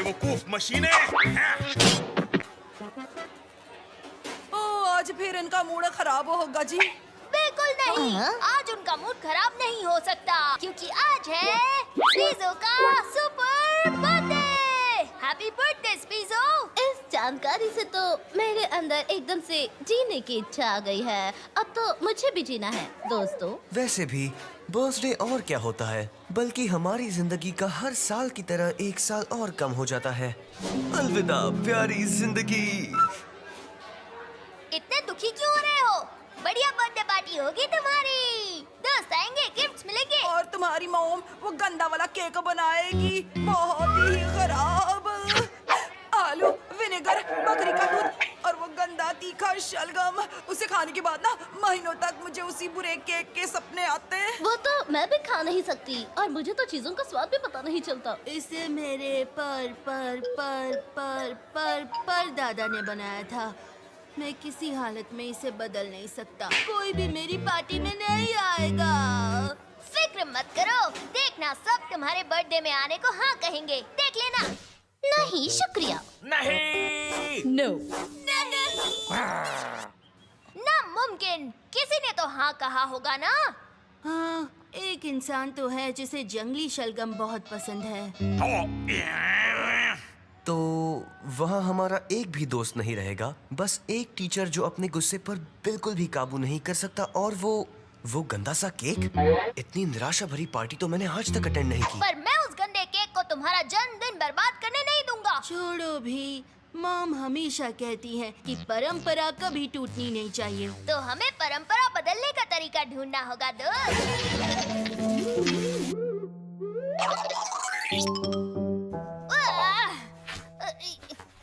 बेवकूफ मशीनें। आज फिर इनका मूड खराब होगा जी। बिल्कुल नहीं, आज उनका मूड खराब नहीं हो सकता क्योंकि आज है स्पीज़ो का सुपर बर्थडे। हैप्पी बर्थडे स्पीज़ो। इस जानकारी से तो मेरे अंदर एकदम से जीने की इच्छा आ गई है। अब तो मुझे भी जीना है दोस्तों। वैसे भी बर्थडे और क्या होता है, बल्कि हमारी जिंदगी का हर साल की तरह एक साल और कम हो जाता है। अलविदा प्यारी जिंदगी। इतने दुखी क्यों हो रहे हो? बढ़िया बर्थडे पार्टी होगी तुम्हारी, दोस्त आएंगे, गिफ्ट्स मिलेंगे। और तुम्हारी मॉम वो गंदा वाला केक बनाएगी, बहुत ही खराब। आलू, विनेगर, बकरी का दूध और वो गंदा तीखा शलगम। उसे खाने के बाद ना महीनों तक मुझे उसी बुरे केक के सपने आते हैं। वो तो मैं भी खा नहीं सकती और मुझे तो चीजों का स्वाद भी पता नहीं चलता। इसे मेरे पर दादा ने बनाया था। मैं किसी हालत में इसे बदल नहीं सकता। कोई भी मेरी पार्टी में नहीं आएगा। फिक्र मत करो, देखना सब तुम्हारे बर्थडे में आने को हाँ कहेंगे, देख लेना। नहीं शुक्रिया। नहीं। नो। नामुमकिन, किसी ने तो हाँ कहा होगा ना। हाँ, एक इंसान तो है जिसे जंगली शलगम बहुत पसंद है। तो वहाँ हमारा एक भी दोस्त नहीं रहेगा, बस एक टीचर जो अपने गुस्से पर बिल्कुल भी काबू नहीं कर सकता, और वो गंदा सा केक। इतनी निराशा भरी पार्टी तो मैंने आज तक अटेंड नहीं की। पर मैं उस गंदे केक को तुम्हारा जन्मदिन बर्बाद करने नहीं दूंगा। छोड़ो भी, मॉम हमेशा कहती है कि परंपरा कभी टूटनी नहीं चाहिए। तो हमें परंपरा बदलने का तरीका ढूंढना होगा दोस्त।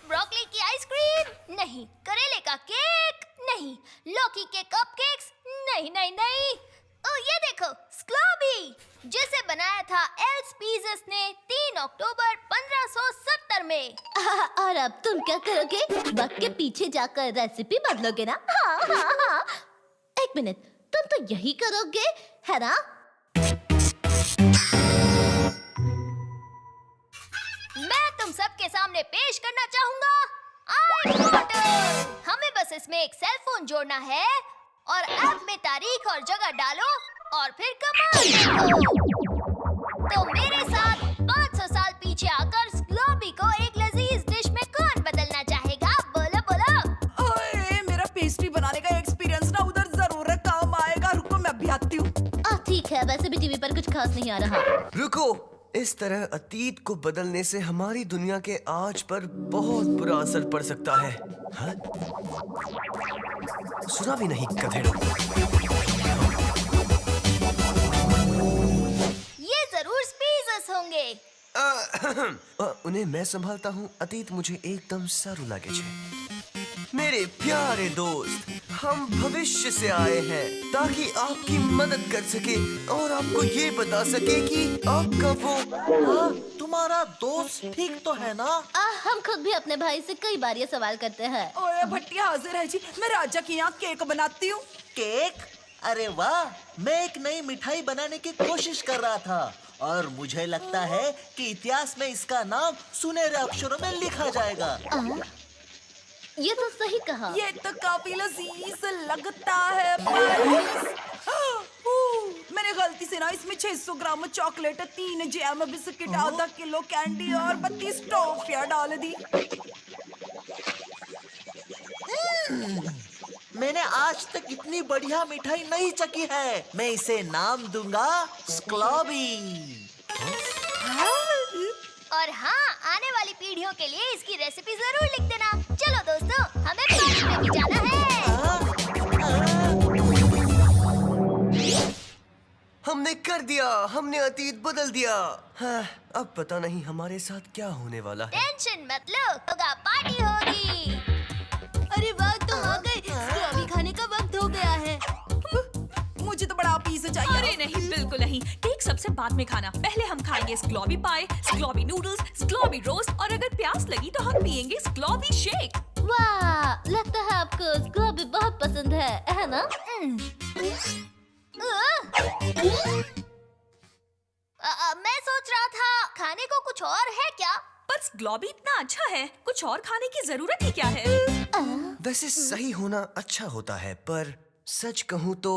ब्रोकली की आइसक्रीम नहीं, करेले का केक नहीं, लौकी के कपकेक्स नहीं नहीं नहीं। ओ ये देखो, स्क्लॉबी, जिसे बनाया था एल्स पीज़स ने 3 अक्टूबर 1570 में। और अब तुम क्या करोगे? वक्त के पीछे जाकर रेसिपी बदलोगे ना? हाँ हाँ हाँ। एक मिनट, तुम तो यही करोगे है ना? मैं तुम सबके सामने पेश करना चाहूंगा iPortal। हमें बस इसमें एक सेल फोन जोड़ना है और ऐप में तारीख और जगह डालो और फिर कमाल देखो। तो मेरे साथ 500 साल पीछे आकर स्क्लॉबी को एक लजीज डिश में कौन बदलना चाहेगा? बोलो बोलो। ओए, मेरा पेस्ट्री बनाने का एक्सपीरियंस ना उधर जरूर काम आएगा। रुको मैं अभी आती हूँ। ठीक है, वैसे भी टीवी पर कुछ खास नहीं आ रहा। रुको, इस तरह अतीत को बदलने से हमारी दुनिया के आज पर बहुत बुरा असर पड़ सकता है। हाँ? सुना भी नहीं गधेड़ों। ये जरूर स्पीज़स होंगे। उन्हें मैं संभालता हूँ। अतीत मुझे एकदम सारू लागे छे। मेरे प्यारे दोस्त, हम भविष्य से आए हैं ताकि आपकी मदद कर सके और आपको ये बता सके कि आपका वो तुम्हारा दोस्त ठीक तो है ना? हम खुद भी अपने भाई से कई बार ये सवाल करते हैं। ओए भट्टिया हाजिर है जी। मैं राजा के यहाँ केक बनाती हूँ। केक? अरे वाह, मैं एक नई मिठाई बनाने की कोशिश कर रहा था और मुझे लगता है कि इतिहास में इसका नाम सुनहरे अक्षरों में लिखा जाएगा। ये तो सही कहा। ये तो काफी लजीज लगता है। मैंने गलती से ना इसमें 600 ग्राम चॉकलेट, 3 जैम बिस्किट, आधा किलो कैंडी और 32 टॉफियां डाल दी। मैंने आज तक इतनी बढ़िया मिठाई नहीं चखी है। मैं इसे नाम दूंगा स्क्लॉबी। और हाँ, आने वाली पीढ़ियों के लिए इसकी रेसिपी जरूर लिख देना। चलो दोस्तों, हमें पार्टी में भी जाना है। हमने कर दिया, हमने अतीत बदल दिया। हाँ, अब पता नहीं हमारे साथ क्या होने वाला है। टेंशन मत लो, होगा पार्टी होगी। अरे वाह, तुम आ गए। स्क्लॉबी खाने का वक्त हो गया है। मुझे तो बड़ा पीस चाहिए। अरे नहीं, बिल्कुल नहीं। केक सबसे बाद में खाना। पहले हम खाएंगे स्क्लॉबी पाई, स्क्लॉबी नूडल्स, स्क्लॉबी रोस्ट और अगर प्यास लगी तो हम पियेंगे स्क्लॉबी शेक। वाह, लगता है आपको स्क्लॉबी बहुत पसंद है ना? मैं सोच रहा था खाने को कुछ और है क्या? पर स्ग्लॉबी इतना अच्छा है, कुछ और खाने की जरूरत ही क्या है? वैसे सही होना अच्छा होता है, पर सच कहूँ तो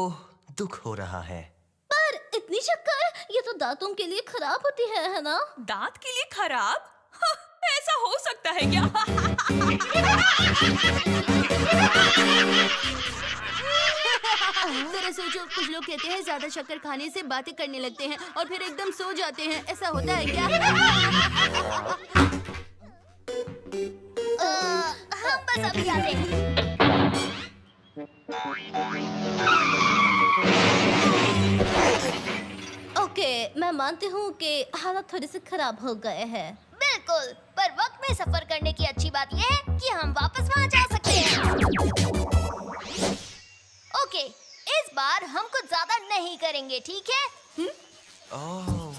दुख हो रहा है। पर इतनी शक्कर, ये तो दांतों के लिए खराब होती है ना? दांत के लिए खराब? हाँ, ऐसा हो सकता है क्या? जरा सोचो, कुछ लोग कहते हैं ज्यादा शक्कर खाने से बातें करने लगते हैं और फिर एकदम सो जाते हैं। ऐसा होता है क्या? हम बस अभी आते हैं। ओके, मैं मानती हूँ कि हालत थोड़े से खराब हो गए हैं। बिल्कुल, पर वक्त में सफर करने की अच्छी बात यह है कि हम वापस वहाँ जा सकते हैं। ओके, इस बार हम कुछ ज्यादा नहीं करेंगे, ठीक है? ओह,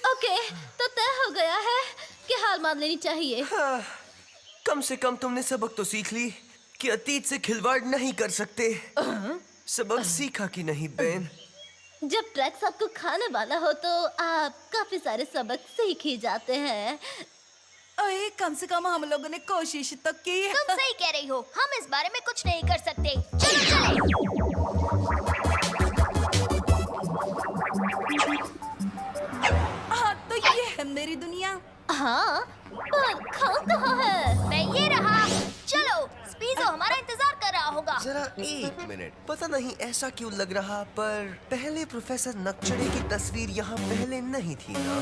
ओके, तो तय हो गया है कि हार मान लेनी चाहिए। कम से कम तुमने सबक तो सीख ली कि अतीत से खिलवाड़ नहीं कर सकते। सबक सीखा कि नहीं बेन? जब ट्रैक्स आपको खाने वाला हो तो आप काफी सारे सबक सीख ही जाते हैं। अरे कम से कम हम लोगों ने कोशिश तो की। तुम सही कह रही हो, हम इस बारे में कुछ नहीं कर सकते। चलो चले। हाँ, तो ये है मेरी दुनिया। हाँ, पर खान कहाँ है? मैं ये रहा। चलो, स्पीजो हमारा इंतजार कर रहा होगा। जरा एक मिनट, पता नहीं ऐसा क्यों लग रहा, पर पहले प्रोफेसर नकचड़े की तस्वीर यहाँ पहले नहीं थी ना?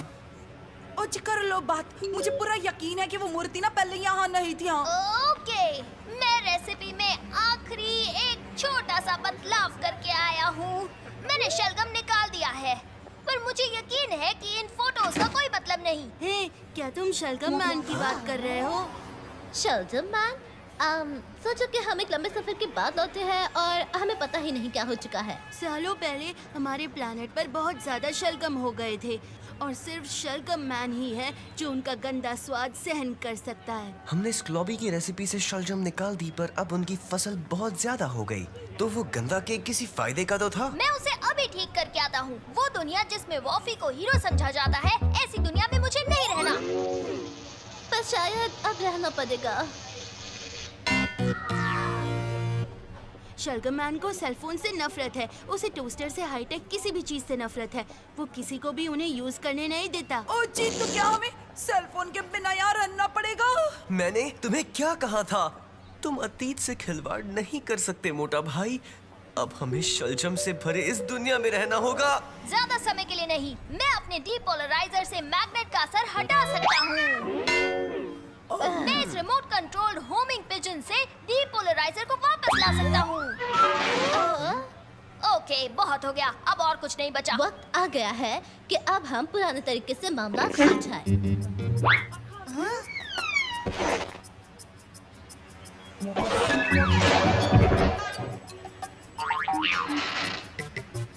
ओ जी, कर लो बात। मुझे पूरा यकीन है कि वो मूर्ति ना पहले यहाँ नहीं थी। हाँ। ओके, मैं रेसिपी में आखिरी एक छोटा सा बदलाव करके आया हूँ। मैंने शलगम निकाल दिया है, पर मुझे यकीन है कि इन फोटोज का कोई मतलब नहीं। हे, क्या तुम शलगम मैन की बात कर रहे हो? शलजम मैन? सोचो कि हम एक लंबे सफर के बाद लौटे हैं और हमें पता ही नहीं क्या हो चुका है। सालों पहले हमारे प्लेनेट पर बहुत ज्यादा शलगम हो गए थे और सिर्फ शलगम मैन ही है जो उनका गंदा स्वाद सहन कर सकता है। हमने स्क्लॉबी की रेसिपी से शलजम निकाल दी, पर अब उनकी फसल बहुत ज्यादा हो गई। तो वो गंदा केक किसी फायदे का तो था? मैं उसे अभी ठीक करके आता हूँ। वो दुनिया जिसमें वॉफी को हीरो समझा जाता है, ऐसी दुनिया में मुझे नहीं रहना। पर शायद अब रहना पड़ेगा। शलगम मैन को सेलफोन से नफरत है, उसे टोस्टर से हाईटेक किसी भी चीज से नफरत है। वो किसी को भी उन्हें यूज करने नहीं देता। ओ जी, तो क्या हमें सेलफोन के बिना यहाँ रहना पड़ेगा? मैंने तुम्हें क्या कहा था? तुम अतीत से खिलवाड़ नहीं कर सकते मोटा भाई। अब हमें शलजम से भरे इस दुनिया में रहना होगा। ज्यादा समय के लिए नहीं। मैं अपने डीपोलराइजर से मैग्नेट का असर हटा सकता हूँ। मैं इस रिमोट कंट्रोल्ड होमिंग पिजन से डीपोलराइजर को वापस ला सकता हूँ। ओके, बहुत हो गया। अब और कुछ नहीं बचा। वक्त आ गया है कि अब हम पुराने तरीके से मामला सुलझाएं।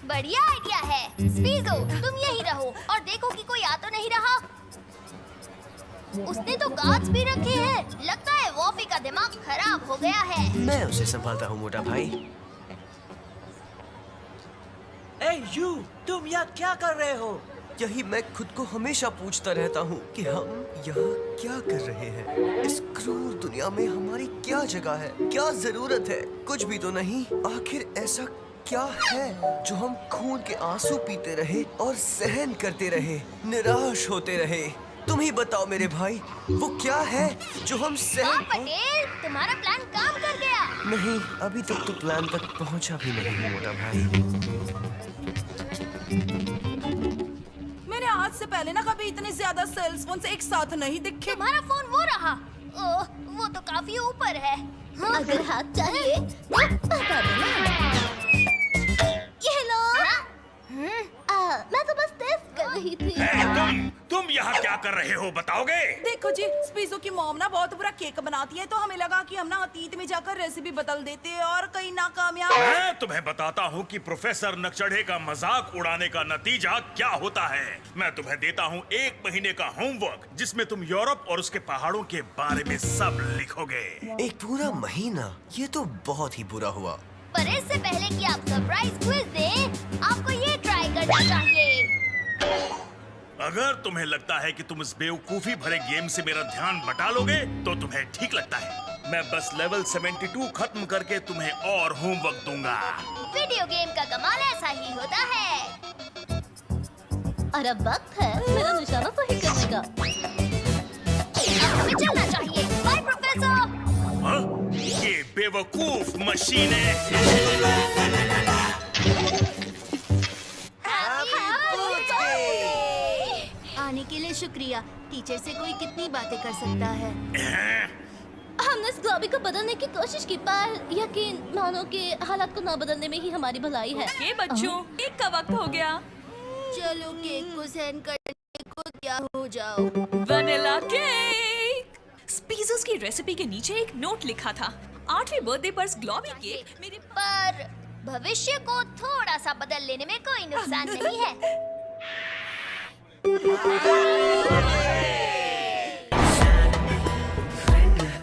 बढ़िया आइडिया है। स्पीजो, तुम यही रहो और देखो कि कोई आ तो नहीं रहा। उसने तो गार्ड्स भी रखे हैं। लगता है वॉफी का दिमाग खराब हो गया है। मैं उसे संभालता हूँ मोटा भाई। ए यू, तुम यहाँ क्या कर रहे हो? यही मैं खुद को हमेशा पूछता रहता हूँ कि हम यहाँ क्या कर रहे हैं। इस क्रूर दुनिया में हमारी क्या जगह है, क्या जरूरत है? कुछ भी तो नहीं। आखिर ऐसा क्या है जो हम खून के आंसू पीते रहे और सहन करते रहे, निराश होते रहे? तुम ही बताओ मेरे भाई, वो क्या है जो हम वाह सहन... पटेल, तुम्हारा प्लान काम कर गया। नहीं, अभी तक तो प्लान तक पहुंचा भी नहीं हूँ मोटा भाई। मैंने आज से पहले ना कभी इतने ज्यादा सेल्स फोन से एक साथ नहीं दिखे। तुम्हारा फोन वो रहा। ओह, वो तो काफी ऊपर है। हाँ? अगर हाथ चाहिए तो बता देना। ये लो। हाँ? मैं तो बस टेस्ट कर रही थी। तुम यहाँ क्या कर रहे हो बताओगे? देखो जी, स्पीजो की मॉम ना बहुत बुरा केक बनाती है, तो हमें लगा कि हम ना अतीत में जाकर रेसिपी बदल देते हैं और कहीं नाकामयाब। मैं तुम्हें बताता हूँ कि प्रोफेसर नकचढ़े का मजाक उड़ाने का नतीजा क्या होता है। मैं तुम्हें देता हूँ 1 महीने का होमवर्क, जिसमें तुम यूरोप और उसके पहाड़ों के बारे में सब लिखोगे। 1 पूरा महीना? ये तो बहुत ही बुरा हुआ। पर इससे पहले कि आप सरप्राइज क्विज दें, आपको ये ट्राई करना चाहिए। अगर तुम्हें लगता है कि तुम इस बेवकूफी भरे गेम से मेरा ध्यान बटा लोगे, तो तुम्हें ठीक लगता है। मैं बस लेवल 72 खत्म करके तुम्हें और होमवर्क दूंगा। वीडियो गेम का कमाल ऐसा ही होता है। और अब वक्त है मेरा निशाना सही करने का। अब हमें चलना चाहिए। By professor. हाँ? ये बेवकूफ मशीनें। आने के लिए शुक्रिया। टीचर से कोई कितनी बातें कर सकता है। हमने इस ग्लोबी को बदलने की कोशिश की, पर यकीन मानो कि हालात को न बदलने में ही हमारी भलाई है। के बच्चों, केक का वक्त हो गया। चलो केक को सहन करने को क्या हो जाओ। Vanilla cake. स्पीजर्स की रेसिपी के नीचे एक नोट लिखा था, 8वीं बर्थडे पर ग्लोबी केक मेरे पर भविष्य को थोड़ा सा बदल लेने में कोई नुकसान नहीं है।